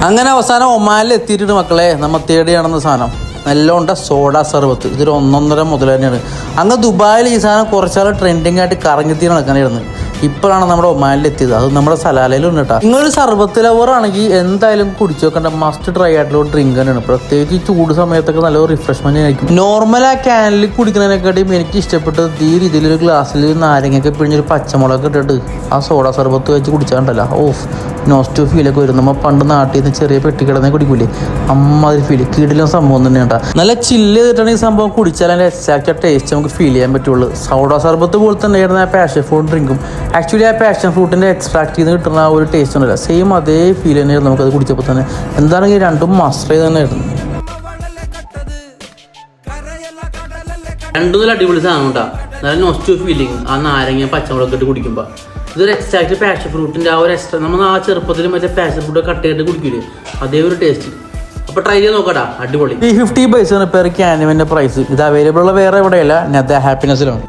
അങ്ങനെ അവസാനം ഒമാനിൽ എത്തിയിട്ടുണ്ട് മക്കളെ. നമ്മൾ തേടിയാണെന്ന സാധനം നല്ലോണ്ട സോഡ സർബത്ത്. ഇതൊരു 1.5 മുതൽ തന്നെയാണ്. അങ്ങ് ദുബായിൽ ഈ സാധനം കുറച്ചാൾ ട്രെൻഡിങ് ആയിട്ട് കറങ്ങിത്തി നടക്കാനായിരുന്നു. ഇപ്പോഴാണ് നമ്മുടെ ഒമാനിൽ എത്തിയത്. അത് നമ്മുടെ സലാലയിലുണ്ട് കേട്ടോ. നിങ്ങളൊരു സർബത്ത് ലവർ ആണെങ്കിൽ എന്തായാലും കുടിച്ചു വെക്കേണ്ട മസ്റ്റ് ട്രൈ ആയിട്ടുള്ള ഡ്രിങ്ക് തന്നെയാണ്. പ്രത്യേകിച്ച് ഈ ചൂട് സമയത്തൊക്കെ നല്ല റിഫ്രഷ്മെന്റ് ആയിരിക്കും. നോർമൽ ആ ക്യാനിൽ കുടിക്കുന്നതിനെക്കാട്ടിയും എനിക്ക് ഇഷ്ടപ്പെട്ടത് ഈ രീതിയിലൊരു ഗ്ലാസ്സിൽ നാരങ്ങയൊക്കെ പിഴിഞ്ഞൊരു പച്ചമുളക് ഇട്ടിട്ട് ആ സോഡ സർബത്ത് വെച്ച് കുടിച്ചാണ്ടല്ലോ. ഓഫ് നോസ്റ്റോ ഫീലൊക്കെ വരും. നമ്മൾ പണ്ട് നാട്ടിൽ നിന്ന് ചെറിയ പെട്ടി കിടന്നേ കുടിക്കൂലേ, അമ്മാതിരി ഫീൽ. കീടിലും സംഭവം തന്നെ കേട്ടോ. നല്ല ചില്ല് ചെയ്തിട്ടാണ് ഈ സംഭവം കുടിച്ചാൽ അതിൻ്റെ എക്സാക്റ്റ് ടേസ്റ്റ് നമുക്ക് ഫീൽ ചെയ്യാൻ പറ്റുള്ളൂ. സോഡ സർബത്ത് പോലെ തന്നെ ആയിരുന്നു ആ പാഷൻ ഫ്രൂട്ട് ഡ്രിങ്കും. ആക്ച്വലി ആ പാഷൻ ഫ്രൂട്ടിൻ്റെ എക്സ്ട്രാക്ട് ചെയ്ത് കിട്ടുന്ന ആ ഒരു ടേസ്റ്റ് ഉണ്ടല്ലോ, സെയിം അതേ ഫീൽ തന്നെയായിരുന്നു നമുക്കത് കുടിച്ചപ്പോൾ തന്നെ. എന്താണെങ്കിൽ രണ്ടും മസ്റ്റർ തന്നെയായിരുന്നു. രണ്ടും നല്ല അടിപൊളി സാധനം കേട്ടോ. നല്ല നോസ്റ്റോ ഫീലിംഗ് ആ നാരങ്ങ പച്ചമുളക് ഇട്ട് കുടിക്കുമ്പോൾ. ഇതൊരു എക്സാക്ട് പാഷൻ ഫ്രൂട്ടിൻ്റെ ആ ഒരു എക്സ്ട്രാ നമ്മൾ ആ ചെറുപ്പത്തിൽ മറ്റേ പാഷൻ ഫ്രൂട്ട് കട്ട് ചെയ്തിട്ട് കുടിക്കില്ലേ, അതേ ഒരു ടേസ്റ്റ്. അപ്പോൾ ട്രൈ ചെയ്ത് നോക്കട്ടാ, അടിപൊളി. 50 പൈസയാണ് പെർ ക്യാനുവിൻ്റെ പ്രൈസ്. ഇത് അവൈലബിൾ ഉള്ള വേറെ എവിടെയല്ല, നെത ഹാപ്പിനെസ്സിലാണ്.